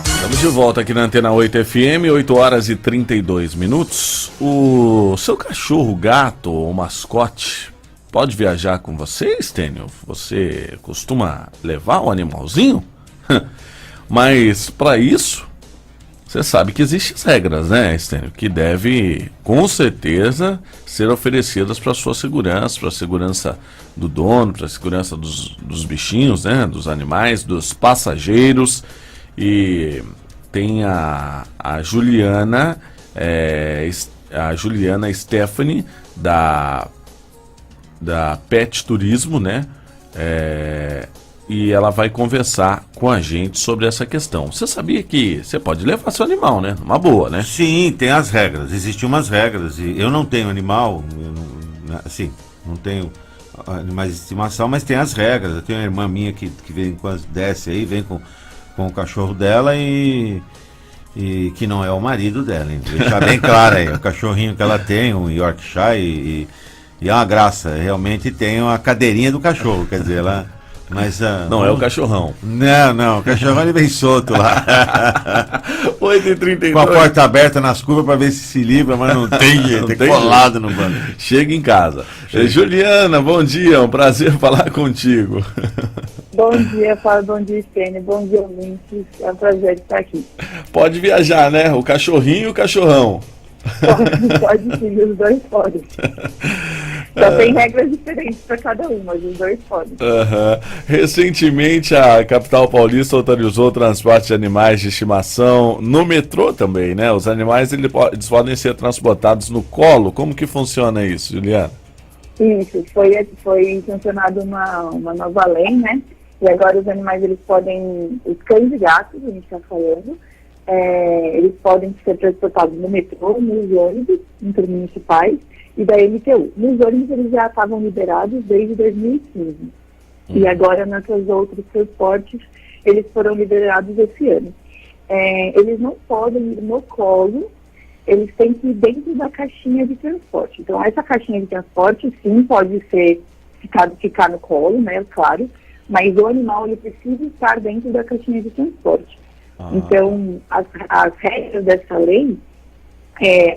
Estamos de volta aqui na Antena 8 FM, 8 horas e 32 minutos. O seu cachorro, gato ou mascote pode viajar com você, Stênio? Você costuma levar o animalzinho? Mas para isso, você sabe que existem regras, né, Stênio? Que deve, com certeza, ser oferecidas para a sua segurança, para a segurança do dono, para a segurança dos bichinhos, né? Dos animais, dos passageiros. E tem a Juliana, a Juliana Stephanie, da Pet Turismo, né? E ela vai conversar com a gente sobre essa questão. Você sabia que você pode levar seu animal, né? Uma boa, né? Sim, tem as regras. Existem umas regras. E eu não tenho animal, não tenho animais de estimação, mas tem as regras. Eu tenho uma irmã minha que vem quando desce aí, vem com o cachorro dela e que não é o marido dela, hein? Deixar bem claro aí, o cachorrinho que ela tem, um Yorkshire, e é uma graça, realmente tem uma cadeirinha do cachorro, quer dizer, ela... Mas, não é o cachorrão. Não, o cachorrão ele vem solto lá. 8h32. Com a porta aberta nas curvas para ver se livra, mas não tem jeito, é colado no banco. Chega em casa. Juliana, bom dia, é um prazer falar contigo. Bom dia, Fábio, bom dia, Stênio, bom dia, ouvintes, é um prazer estar aqui. Pode viajar, né? O cachorrinho e o cachorrão. Pode sim, os dois podem. Só tem regras diferentes para cada um, mas os dois podem. Recentemente, a capital paulista autorizou o transporte de animais de estimação no metrô também, né? Os animais eles podem ser transportados no colo. Como que funciona isso, Juliana? Isso, foi sancionada uma nova lei, né? E agora os animais, eles podem, os cães e gatos, a gente está falando, eles podem ser transportados no metrô, nos ônibus intermunicipais e da MTU. Nos ônibus eles já estavam liberados desde 2015. E agora, nesses outros transportes, eles foram liberados esse ano. Eles não podem ir no colo, eles têm que ir dentro da caixinha de transporte. Então, essa caixinha de transporte, sim, pode ser ficar no colo, né, claro, mas o animal, ele precisa estar dentro da caixinha de transporte. Então, as regras dessa lei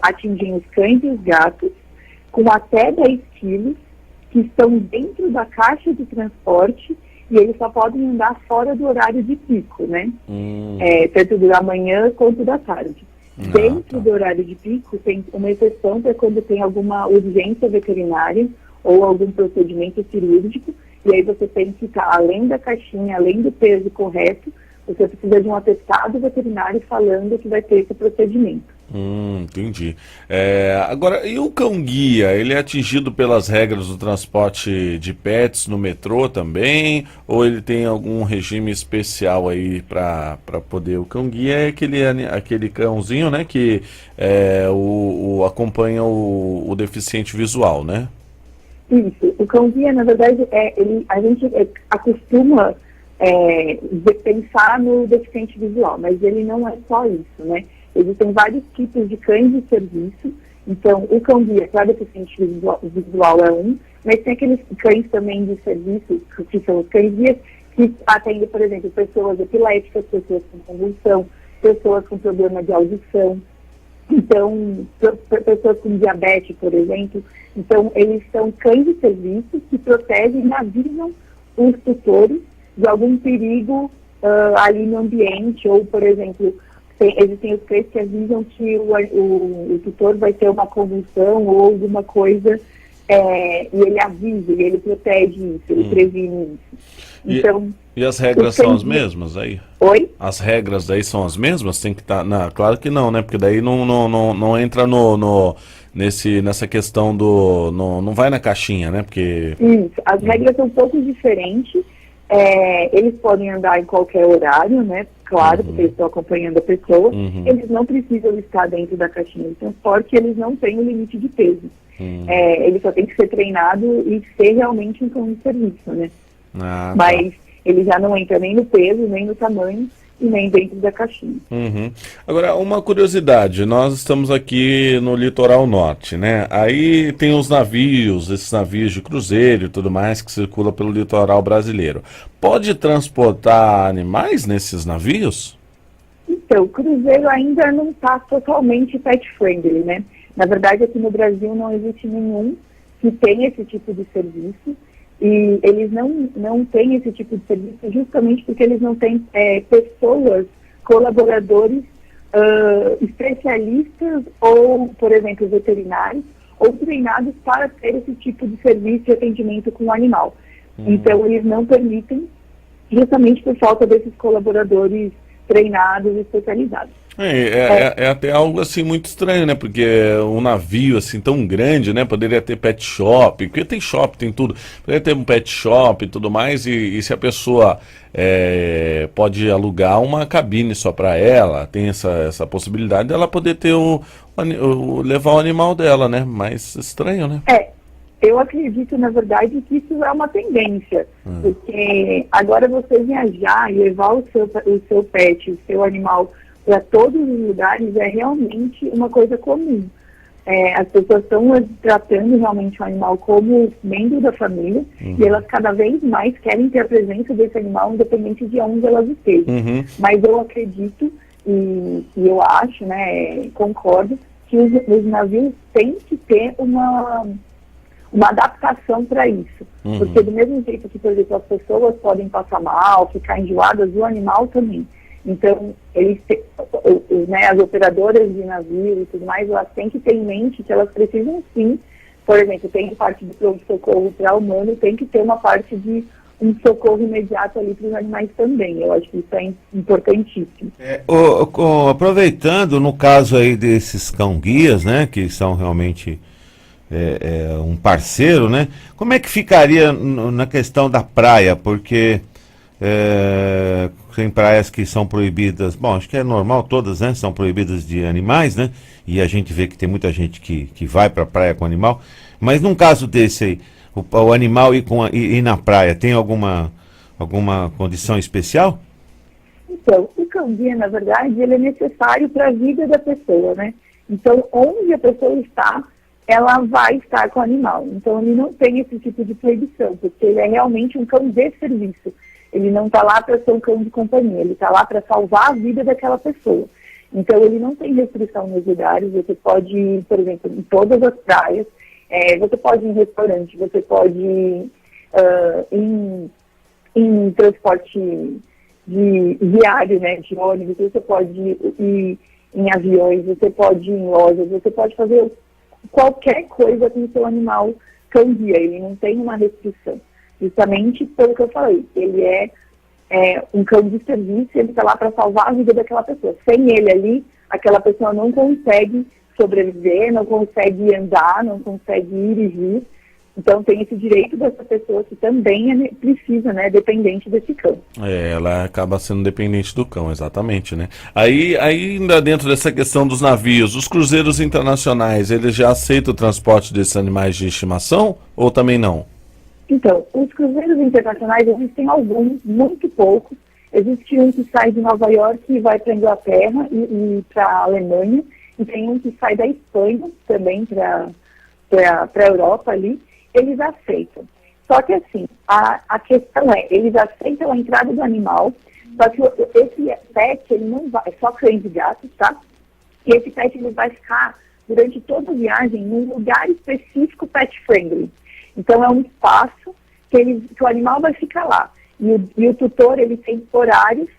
atingem os cães e os gatos com até 10 quilos que estão dentro da caixa de transporte e eles só podem andar fora do horário de pico, né? Tanto da manhã quanto da tarde. Dentro do horário de pico tem uma exceção para quando tem alguma urgência veterinária ou algum procedimento cirúrgico e aí você tem que estar além da caixinha, além do peso correto, você precisa de um atestado veterinário falando que vai ter esse procedimento. Entendi. Agora, e o cão-guia? Ele é atingido pelas regras do transporte de pets no metrô também? Ou ele tem algum regime especial aí para poder... O cão-guia é aquele cãozinho, né, que acompanha o deficiente visual, né? Isso. O cão-guia, na verdade, a gente acostuma... pensar no deficiente visual, mas ele não é só isso, né? Existem vários tipos de cães de serviço, então o cão-guia para deficiente visual é um, mas tem aqueles cães também de serviço, que são os cães-guias, que atendem, por exemplo, pessoas epiléticas, pessoas com convulsão, pessoas com problema de audição, então, pessoas com diabetes, por exemplo. Então, eles são cães de serviço que protegem e avisam os tutores de algum perigo ali no ambiente, ou, por exemplo, existem os cães que avisam que o tutor vai ter uma convulsão ou alguma coisa, e ele avisa, e ele protege isso, ele previne isso. Então, e as regras são as mesmas aí? Oi? As regras daí são as mesmas? Tem que estar... Claro que não, né? Porque daí não entra nessa questão do... Não vai na caixinha, né? Porque... Isso, as regras são um pouco diferentes. Eles podem andar em qualquer horário, né? Claro, porque eles estão acompanhando a pessoa. Eles não precisam estar dentro da caixinha de transporte, eles não têm o limite de peso. Ele só tem que ser treinado e ser realmente um cão de serviço, né? Mas ele já não entra nem no peso, nem no tamanho. e nem dentro da caixinha. Uhum. Agora, uma curiosidade, nós estamos aqui no litoral norte, né? Aí tem os navios, esses navios de cruzeiro e tudo mais que circulam pelo litoral brasileiro. Pode transportar animais nesses navios? Então, o cruzeiro ainda não está totalmente pet-friendly, né? Na verdade, aqui no Brasil não existe nenhum que tenha esse tipo de serviço. E eles não têm esse tipo de serviço justamente porque eles não têm pessoas, colaboradores, especialistas ou, por exemplo, veterinários, ou treinados para ter esse tipo de serviço de atendimento com o animal. Então, eles não permitem, justamente por falta desses colaboradores treinados e especializados. É até algo assim muito estranho, né? Porque um navio assim tão grande, né? Poderia ter pet shop, porque tem shopping, tem tudo. Poderia ter um pet shop e tudo mais, e se a pessoa pode alugar uma cabine só para ela, tem essa possibilidade dela poder ter levar o animal dela, né? Mas estranho, né? Eu acredito, na verdade, que isso é uma tendência, porque agora você viajar e levar o seu pet, o seu animal para todos os lugares é realmente uma coisa comum. As pessoas estão tratando realmente o animal como membro da família e elas cada vez mais querem ter a presença desse animal independente de onde elas estejam. Mas eu acredito e eu acho, né, concordo, que os navios têm que ter uma adaptação para isso. Porque do mesmo jeito que, por exemplo, as pessoas podem passar mal, ficar enjoadas, o animal também. Então, as operadoras de navio e tudo mais, elas têm que ter em mente que elas precisam sim, por exemplo, tem parte de pronto-socorro para o humano, tem que ter uma parte de um socorro imediato ali para os animais também. Eu acho que isso é importantíssimo. Aproveitando, no caso aí desses cão-guias, né, que são realmente um parceiro, né, como é que ficaria na questão da praia? Porque tem praias que são proibidas, bom, acho que é normal, todas, né, são proibidas de animais, né, e a gente vê que tem muita gente que vai para a praia com animal, mas num caso desse aí, o animal ir na praia, tem alguma condição especial? Então, o cão-guia, na verdade, ele é necessário para a vida da pessoa, né, então onde a pessoa está, ela vai estar com o animal, então ele não tem esse tipo de proibição, porque ele é realmente um cão de serviço. Ele não está lá para ser um cão de companhia, ele está lá para salvar a vida daquela pessoa. Então, ele não tem restrição nos lugares, você pode ir, por exemplo, em todas as praias, você pode ir em restaurante, você pode ir em transporte viário, né, de ônibus, você pode ir em aviões, você pode ir em lojas, você pode fazer qualquer coisa com o seu animal cão-guia, ele não tem uma restrição. Justamente pelo que eu falei, ele é um cão de serviço, ele está lá para salvar a vida daquela pessoa. Sem ele ali, aquela pessoa não consegue sobreviver, não consegue andar, não consegue ir e vir. Então tem esse direito dessa pessoa que também precisa, né, dependente desse cão. Ela acaba sendo dependente do cão, exatamente, né? Aí ainda dentro dessa questão dos navios, os cruzeiros internacionais, eles já aceitam o transporte desses animais de estimação ou também não? Então, os cruzeiros internacionais existem alguns, muito poucos. Existe um que sai de Nova York e vai para a Inglaterra e para a Alemanha. E tem um que sai da Espanha também para a Europa ali. Eles aceitam. Só que assim, a questão eles aceitam a entrada do animal, só que esse pet, ele não vai, é só cães e gatos, tá? E esse pet, ele vai ficar durante toda a viagem num lugar específico pet-friendly. Então, é um espaço que o animal vai ficar lá. E o tutor, ele tem horários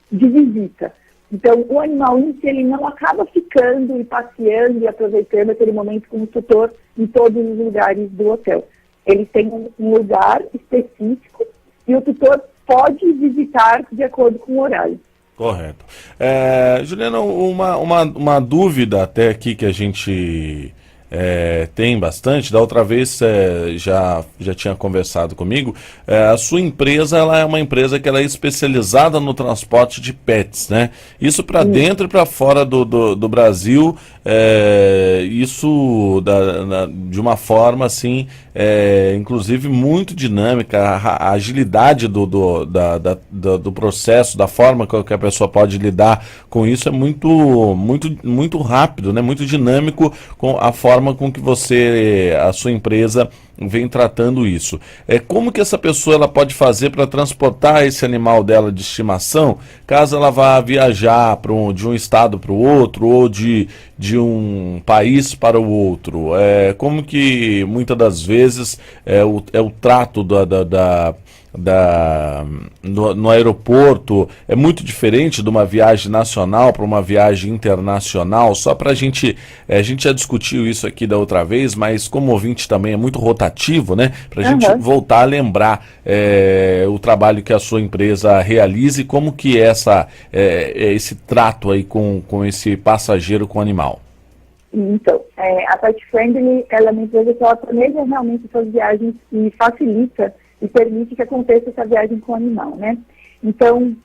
de visita. Então, o animal em si, ele não acaba ficando e passeando e aproveitando aquele momento com o tutor em todos os lugares do hotel. Ele tem um lugar específico e o tutor pode visitar de acordo com o horário. Correto. Juliana, uma dúvida até aqui que a gente tem bastante. Da outra vez já tinha conversado comigo. A sua empresa, ela é uma empresa que ela é especializada no transporte de pets, né? Isso para dentro e para fora do Brasil, isso de uma forma assim, inclusive muito dinâmica. A agilidade do processo, da forma que a pessoa pode lidar com isso é muito rápido, né? Muito dinâmico com a forma com que a sua empresa vem tratando isso. Como que essa pessoa ela pode fazer para transportar esse animal dela de estimação, caso ela vá viajar de um estado para o outro ou de um país para o outro? Como que muitas das vezes o trato no aeroporto é muito diferente de uma viagem nacional para uma viagem internacional? Só para a gente já discutiu isso aqui da outra vez, mas como ouvinte também é muito rotativo, né? Para a gente voltar a lembrar o trabalho que a sua empresa realiza e como que é esse trato aí com esse passageiro, com o animal. Então, a Pet Friendly, ela é uma empresa que ela planeja realmente suas viagens e facilita e permite que aconteça essa viagem com o animal, né? Então,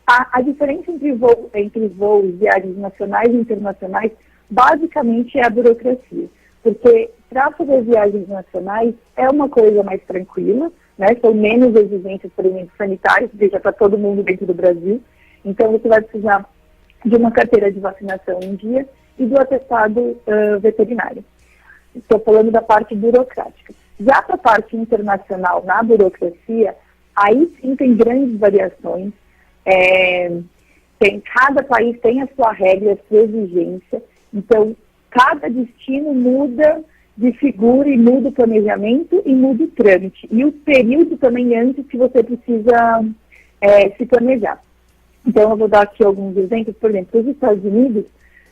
a diferença entre voos, viagens nacionais e internacionais, basicamente é a burocracia. Porque para fazer viagens nacionais é uma coisa mais tranquila, né? São menos exigências, por exemplo, sanitárias, porque já está todo mundo dentro do Brasil. Então, você vai precisar de uma carteira de vacinação em dia e do atestado veterinário. Estou falando da parte burocrática. Já para a parte internacional, na burocracia, aí sim tem grandes variações. Cada país tem a sua regra, a sua exigência. Então, cada destino muda de figura e muda o planejamento e muda o trâmite. E o período também antes que você precisa se planejar. Então, eu vou dar aqui alguns exemplos. Por exemplo, os Estados Unidos,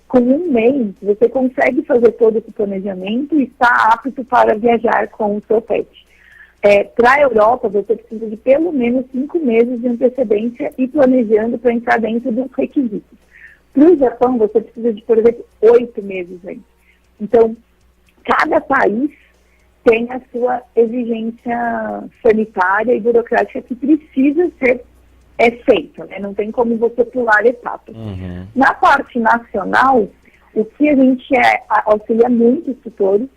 com um mês, você consegue fazer todo esse planejamento e está apto para viajar com o seu pet. Para a Europa, você precisa de pelo menos 5 meses de antecedência e planejando para entrar dentro dos requisitos. Para o Japão, você precisa de, por exemplo, 8 meses antes. Então, cada país tem a sua exigência sanitária e burocrática que precisa ser feito, né? Não tem como você pular etapas. Na parte nacional, o que a gente auxilia muito os tutores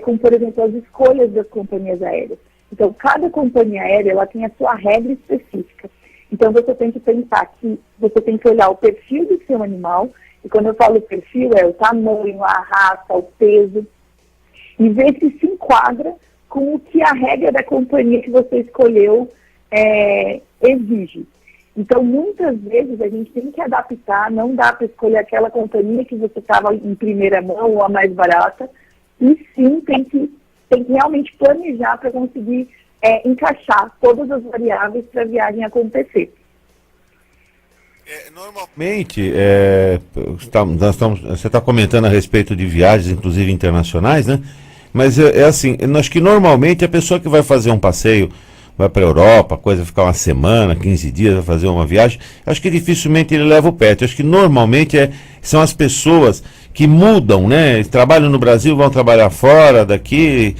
com, por exemplo, as escolhas das companhias aéreas. Então, cada companhia aérea ela tem a sua regra específica. Então, você tem que pensar que você tem que olhar o perfil do seu animal, e quando eu falo perfil, é o tamanho, a raça, o peso, e ver se enquadra com o que a regra da companhia que você escolheu exige. Então, muitas vezes, a gente tem que adaptar, não dá para escolher aquela companhia que você estava em primeira mão ou a mais barata, e sim tem que realmente planejar para conseguir encaixar todas as variáveis para a viagem acontecer. Normalmente, você está comentando a respeito de viagens, inclusive internacionais, né? Mas assim, acho que normalmente a pessoa que vai fazer um passeio, vai para a Europa, coisa ficar uma semana, 15 dias, vai fazer uma viagem, acho que dificilmente ele leva o pet. Acho que normalmente são as pessoas que mudam, né? Trabalham no Brasil, vão trabalhar fora daqui,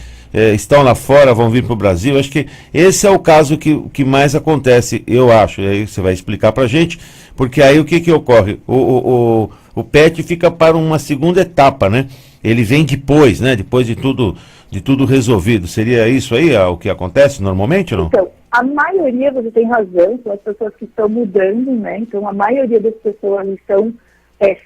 estão lá fora, vão vir para o Brasil. Acho que esse é o caso que mais acontece, eu acho. E aí você vai explicar para a gente, porque aí o que ocorre? O pet fica para uma segunda etapa, né? Ele vem depois, né? Depois de tudo resolvido. Seria isso aí o que acontece normalmente ou não? Então, a maioria, você tem razão, são as pessoas que estão mudando, né? Então, a maioria das pessoas estão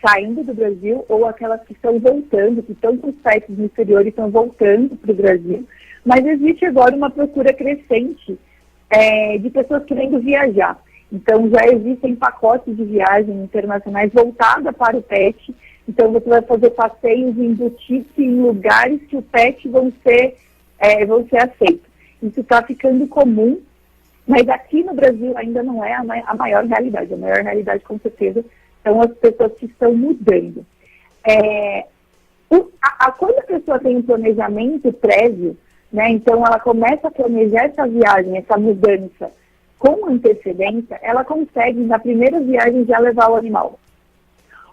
saindo do Brasil ou aquelas que estão voltando, que estão com os pets no exterior e estão voltando para o Brasil. Mas existe agora uma procura crescente de pessoas querendo viajar. Então, já existem pacotes de viagem internacionais voltadas para o pet. Então, você vai fazer passeios em boutiques, em lugares que o pet vão ser aceitos. Isso está ficando comum, mas aqui no Brasil ainda não é a maior realidade. A maior realidade, com certeza, são as pessoas que estão mudando. Quando a pessoa tem um planejamento prévio, né, então ela começa a planejar essa viagem, essa mudança com antecedência, ela consegue, na primeira viagem, já levar o animal.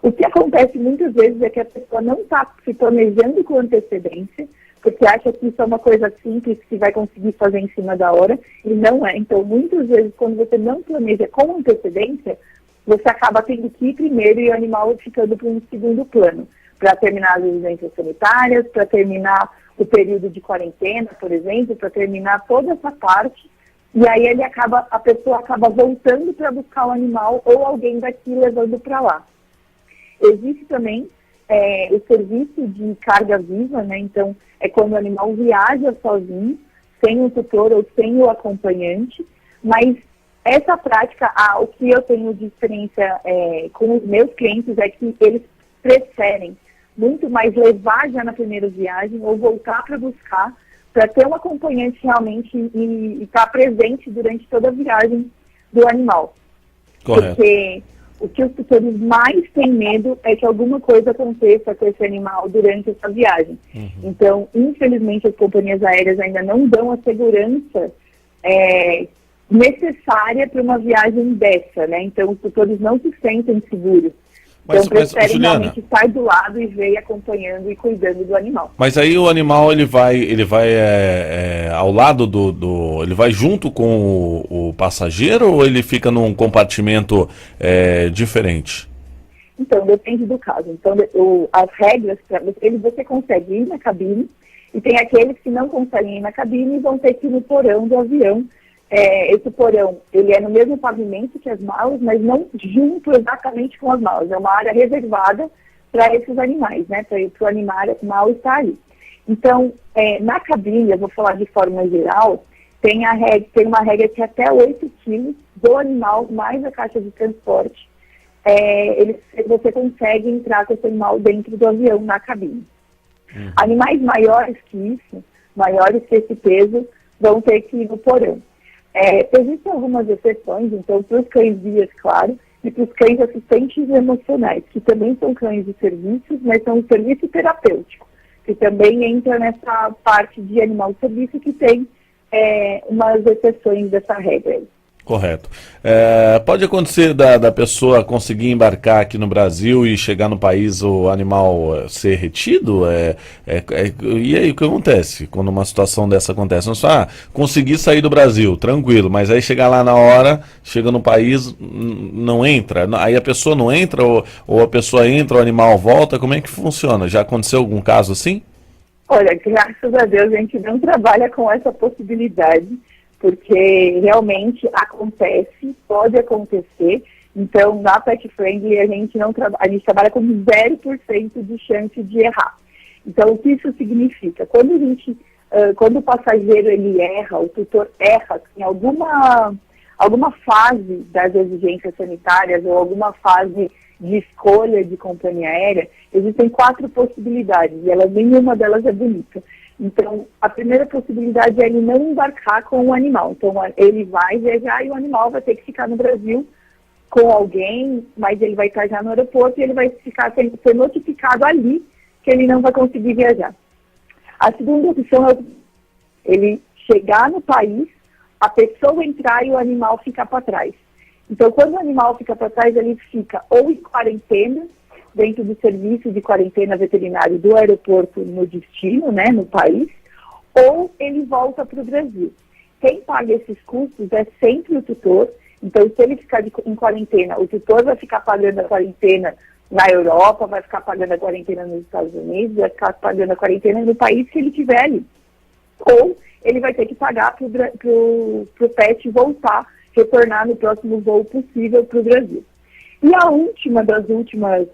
O que acontece muitas vezes é que a pessoa não está se planejando com antecedência, porque acha que isso é uma coisa simples que vai conseguir fazer em cima da hora, e não é. Então, muitas vezes, quando você não planeja com antecedência, você acaba tendo que ir primeiro e o animal ficando para um segundo plano, para terminar as exigências sanitárias, para terminar o período de quarentena, por exemplo, para terminar toda essa parte, e aí a pessoa acaba voltando para buscar o animal ou alguém daqui levando para lá. Existe também o serviço de carga viva, né? Então, é quando o animal viaja sozinho, sem o tutor ou sem o acompanhante, mas essa prática, o que eu tenho de experiência com os meus clientes é que eles preferem muito mais levar já na primeira viagem ou voltar para buscar, para ter um acompanhante realmente e estar presente durante toda a viagem do animal. Correto. Porque o que os tutores mais têm medo é que alguma coisa aconteça com esse animal durante essa viagem. Então, infelizmente, as companhias aéreas ainda não dão a segurança necessária para uma viagem dessa, né? Então, os tutores não se sentem seguros. Então, preferem Juliana, realmente estar do lado e ver acompanhando e cuidando do animal. mas aí o animal ele vai ao lado ele vai junto com o passageiro ou ele fica num compartimento diferente? Então, depende do caso. Então, as regras, você consegue ir na cabine e tem aqueles que não conseguem ir na cabine e vão ter que ir no porão do avião. Esse porão, ele é no mesmo pavimento que as malas, mas não junto exatamente com as malas. É uma área reservada para esses animais, né? Para o animal estar ali. Então, na cabine, eu vou falar de forma geral, tem uma regra que até 8 quilos do animal, mais a caixa de transporte, você consegue entrar com esse animal dentro do avião, na cabine. Animais maiores que isso, maiores que esse peso, vão ter que ir no porão. Existem algumas exceções, então, para os cães guias, claro, e para os cães assistentes emocionais, que também são cães de serviços, mas são um serviço terapêutico, que também entra nessa parte de animal de serviço que tem umas exceções dessa regra aí. Correto. Pode acontecer da pessoa conseguir embarcar aqui no Brasil e chegar no país o animal ser retido? E aí o que acontece quando uma situação dessa acontece? Não só conseguir sair do Brasil, tranquilo, mas aí chegar lá na hora, chega no país, não entra, aí a pessoa não entra ou a pessoa entra, o animal volta, como é que funciona? Já aconteceu algum caso assim? Olha, graças a Deus a gente não trabalha com essa possibilidade, porque realmente acontece, pode acontecer. Então, na Pet Friendly, a gente trabalha com 0% de chance de errar. Então, o que isso significa? Quando o passageiro ele erra, o tutor erra em alguma fase das exigências sanitárias ou alguma fase de escolha de companhia aérea, existem 4 possibilidades, e nenhuma delas é bonita. Então, a primeira possibilidade é ele não embarcar com o animal. Então, ele vai viajar e o animal vai ter que ficar no Brasil com alguém, mas ele vai estar já no aeroporto e ele vai ser notificado ali que ele não vai conseguir viajar. A segunda opção é ele chegar no país, a pessoa entrar e o animal ficar para trás. Então, quando o animal fica para trás, ele fica ou em quarentena, dentro do serviço de quarentena veterinário do aeroporto no destino, né, no país, ou ele volta para o Brasil. Quem paga esses custos é sempre o tutor. Então, se ele ficar em quarentena, o tutor vai ficar pagando a quarentena na Europa, vai ficar pagando a quarentena nos Estados Unidos, vai ficar pagando a quarentena no país que ele estiver ali. Ou ele vai ter que pagar para o pet retornar no próximo voo possível para o Brasil. E a última das últimas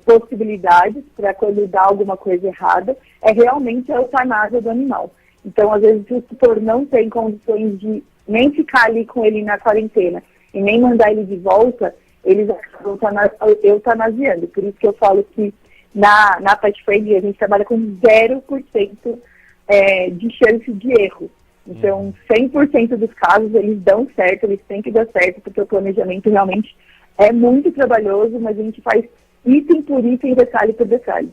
possibilidades para quando dá alguma coisa errada é realmente a eutanásia do animal. Então, às vezes, o tutor não tem condições de nem ficar ali com ele na quarentena e nem mandar ele de volta, eles acabam eutanasiando. Por isso que eu falo que na Pet Friendly a gente trabalha com 0% de chance de erro. Então, 100% dos casos, eles dão certo, eles têm que dar certo, porque o planejamento realmente é muito trabalhoso, mas a gente faz item por item, detalhe por detalhe.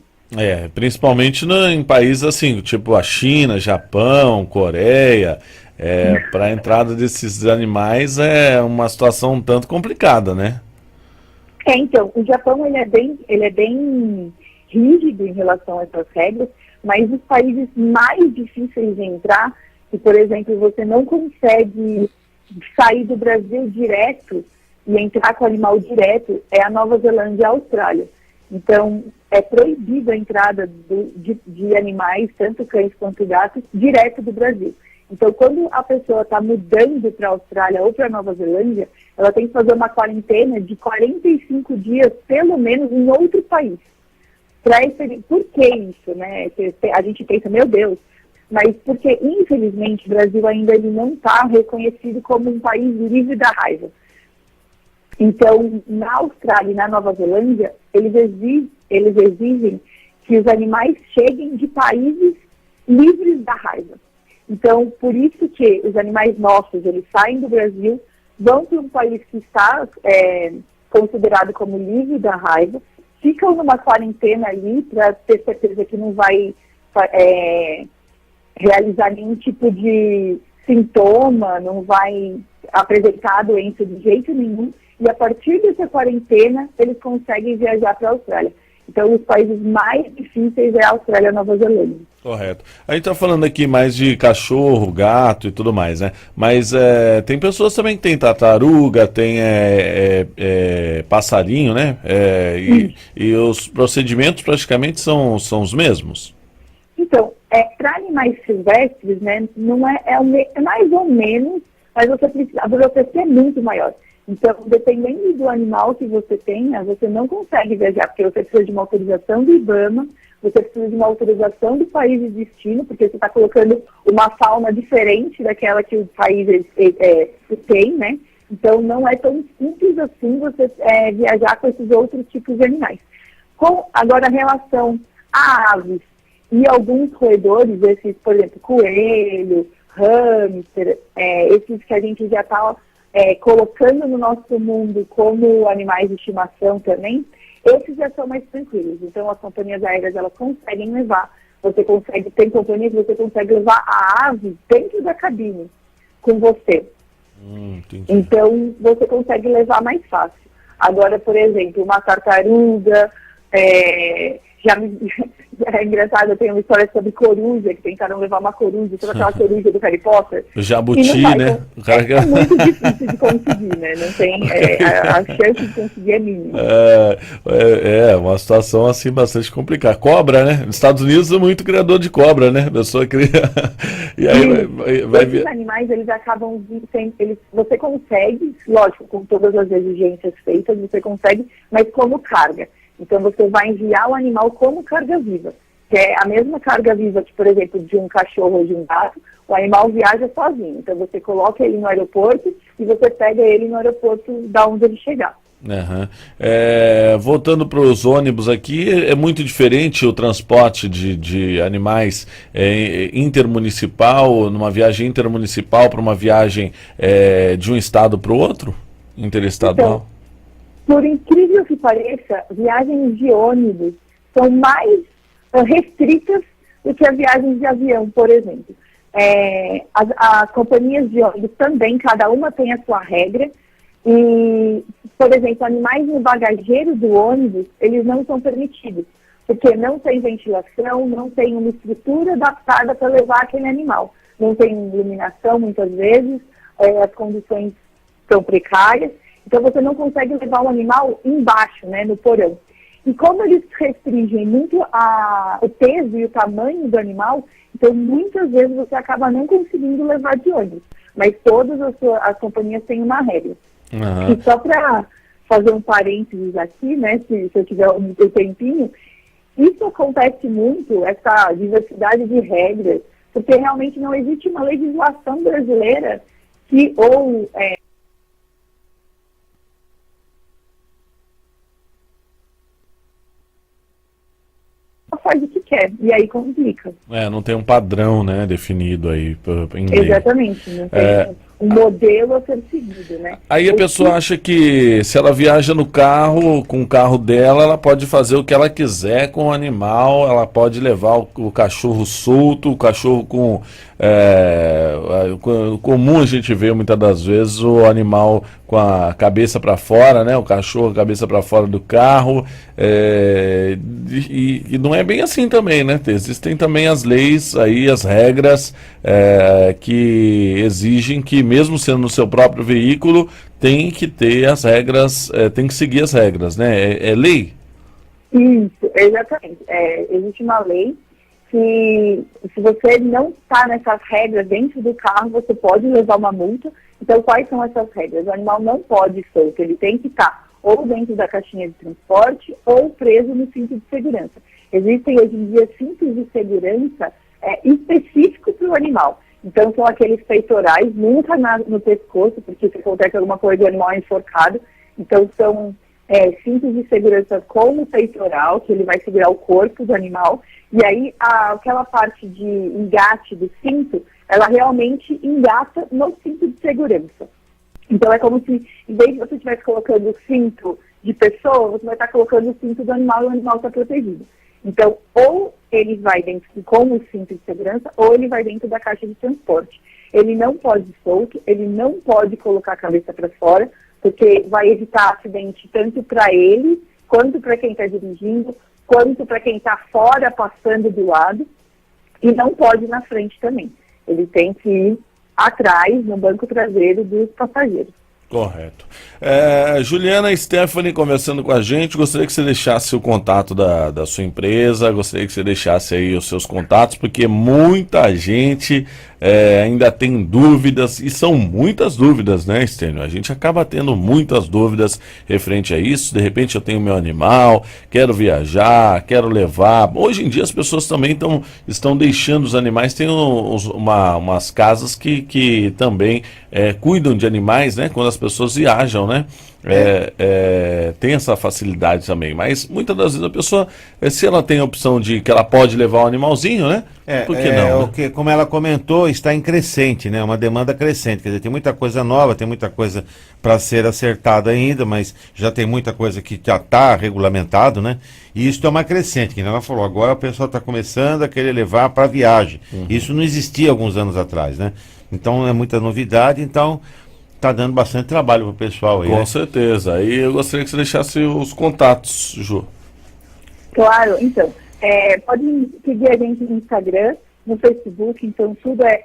Principalmente em países assim, tipo a China, Japão, Coreia, para a entrada desses animais é uma situação um tanto complicada, né? Então, o Japão ele é bem rígido em relação a essas regras, mas os países mais difíceis de entrar, que, por exemplo, você não consegue sair do Brasil direto e entrar com o animal direto, é a Nova Zelândia e a Austrália. Então, é proibida a entrada de animais, tanto cães quanto gatos, direto do Brasil. Então, quando a pessoa está mudando para a Austrália ou para a Nova Zelândia, ela tem que fazer uma quarentena de 45 dias, pelo menos, em outro país. Por que isso, né? A gente pensa, meu Deus, mas porque, infelizmente, o Brasil ainda ele não está reconhecido como um país livre da raiva. Então, na Austrália e na Nova Zelândia, eles exigem que os animais cheguem de países livres da raiva. Então, por isso que os animais nossos, eles saem do Brasil, vão para um país que está considerado como livre da raiva, ficam numa quarentena ali para ter certeza que não vai realizar nenhum tipo de sintoma, não vai apresentar a doença de jeito nenhum, e a partir dessa quarentena, eles conseguem viajar para a Austrália. Então, os países mais difíceis é a Austrália e a Nova Zelândia. Correto. A gente está falando aqui mais de cachorro, gato e tudo mais, né? Mas tem pessoas também que tem tartaruga, tem passarinho, né? E os procedimentos praticamente são os mesmos. Então, para animais silvestres, né, não é mais ou menos, mas a burocracia é muito maior. Então, dependendo do animal que você tenha, você não consegue viajar, porque você precisa de uma autorização do IBAMA, você precisa de uma autorização do país de destino, porque você está colocando uma fauna diferente daquela que o país tem, né? Então, não é tão simples assim você viajar com esses outros tipos de animais. Agora, em relação a aves e alguns roedores, esses, por exemplo, coelho, hamster, esses que a gente já está colocando no nosso mundo como animais de estimação também, esses já são mais tranquilos. Então, as companhias aéreas, elas conseguem levar. Tem companhias que você consegue levar a ave dentro da cabine com você. Então, você consegue levar mais fácil. Agora, por exemplo, uma tartaruga, é engraçado, eu tenho uma história sobre coruja, que tentaram levar uma coruja, sobre aquela coruja do Harry Potter. O jabuti, né? É muito difícil de conseguir, né? Não tem, a chance de conseguir é mínima. É uma situação assim bastante complicada. Cobra, né? Nos Estados Unidos é muito criador de cobra, né? A pessoa cria. E aí esses animais, eles acabam você consegue, lógico, com todas as exigências feitas, você consegue, mas como carga. Então, você vai enviar o animal como carga viva, que é a mesma carga viva que, por exemplo, de um cachorro ou de um gato, o animal viaja sozinho. Então, você coloca ele no aeroporto e você pega ele no aeroporto da onde ele chegar. Uhum. Voltando para os ônibus aqui, é muito diferente o transporte de animais intermunicipal, numa viagem intermunicipal para uma viagem de um estado para o outro? Interestadual? Então, por incrível que pareça, viagens de ônibus são mais restritas do que as viagens de avião, por exemplo. As companhias de ônibus também, cada uma tem a sua regra. E, por exemplo, animais no bagageiro do ônibus, eles não são permitidos, porque não tem ventilação, não tem uma estrutura adaptada para levar aquele animal. Não tem iluminação, muitas vezes, as condições são precárias. Então, você não consegue levar o animal embaixo, né, no porão. E como eles restringem muito o peso e o tamanho do animal, então, muitas vezes, você acaba não conseguindo levar de ônibus. Mas todas as companhias têm uma regra. Uhum. E só para fazer um parênteses aqui, né, se eu tiver um tempinho, isso acontece muito, essa diversidade de regras, porque realmente não existe uma legislação brasileira que faz o que quer, e aí complica. Não tem um padrão, né, definido aí em lei. Exatamente, não tem modelo a ser seguido, né? Aí a pessoa acha que se ela viaja no carro, com o carro dela, ela pode fazer o que ela quiser com o animal, ela pode levar o cachorro solto, o cachorro comum a gente vê muitas das vezes o animal com a cabeça para fora, né? O cachorro com a cabeça para fora do carro, e não é bem assim também, né? Existem também as leis aí, as regras que exigem que mesmo sendo no seu próprio veículo, tem que ter as regras, tem que seguir as regras, né? É lei? Isso, exatamente. Existe uma lei que, se você não está nessas regras dentro do carro, você pode levar uma multa. Então, quais são essas regras? O animal não pode ir solto, ele tem que estar ou dentro da caixinha de transporte ou preso no cinto de segurança. Existem hoje em dia cintos de segurança específicos para o animal. Então, são aqueles peitorais, nunca no pescoço, porque se acontece alguma coisa, o animal é enforcado. Então, são cintos de segurança com o peitoral, que ele vai segurar o corpo do animal. E aí, aquela parte de engate do cinto, ela realmente engata no cinto de segurança. Então, é como se, em vez de você estivesse colocando o cinto de pessoa, você vai estar colocando o cinto do animal e o animal está protegido. Então, ou ele vai dentro com o cinto de segurança, ou ele vai dentro da caixa de transporte. Ele não pode ir solto, ele não pode colocar a cabeça para fora, porque vai evitar acidente tanto para ele, quanto para quem está dirigindo, quanto para quem está fora passando do lado, e não pode ir na frente também. Ele tem que ir atrás, no banco traseiro dos passageiros. Correto. Juliana Stephanie conversando com a gente, gostaria que você deixasse o contato da sua empresa, gostaria que você deixasse aí os seus contatos, porque muita gente ainda tem dúvidas, e são muitas dúvidas, né, Estênio? A gente acaba tendo muitas dúvidas referente a isso. De repente eu tenho meu animal, quero viajar, quero levar. Hoje em dia as pessoas também estão deixando os animais, tem umas casas que também cuidam de animais, né, quando as pessoas viajam, né? Tem essa facilidade também, mas muitas das vezes a pessoa, se ela tem a opção de que ela pode levar o animalzinho, né? Por que não? Né? Como ela comentou, está em crescente, né? Uma demanda crescente, quer dizer, tem muita coisa nova, tem muita coisa para ser acertada ainda, mas já tem muita coisa que já está regulamentado, né? E isso é uma crescente, que ela falou, agora o pessoal está começando a querer levar para viagem. Isso não existia alguns anos atrás, né? Então é muita novidade, então está dando bastante trabalho para o pessoal aí. Com certeza. E eu gostaria que você deixasse os contatos, Ju. Claro, então, pode seguir a gente no Instagram, no Facebook, então tudo é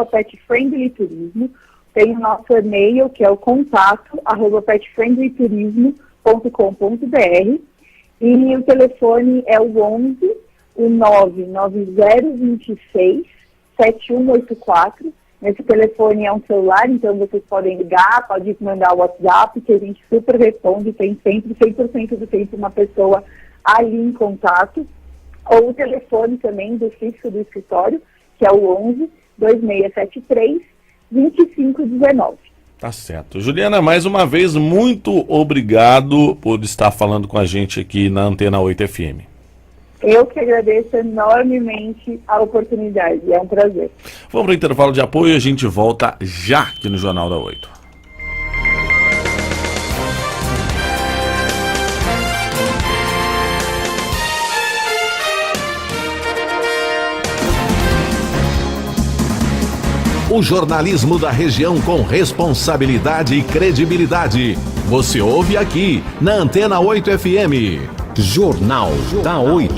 @petfriendlyturismo. Tem o nosso e-mail, que é o contato @petfriendlyturismo.com.br, e o telefone é o 11 99026 7184. Esse telefone é um celular, então vocês podem ligar, podem mandar o WhatsApp, que a gente super responde, tem sempre 100% do tempo uma pessoa ali em contato. Ou o telefone também do fixo do escritório, que é o 11 2673 2519. Tá certo. Juliana, mais uma vez, muito obrigado por estar falando com a gente aqui na Antena 8 FM. Eu que agradeço enormemente a oportunidade, é um prazer. Vamos para o intervalo de apoio e a gente volta já aqui no Jornal da 8. O jornalismo da região com responsabilidade e credibilidade. Você ouve aqui na Antena 8 FM. Jornal da 8.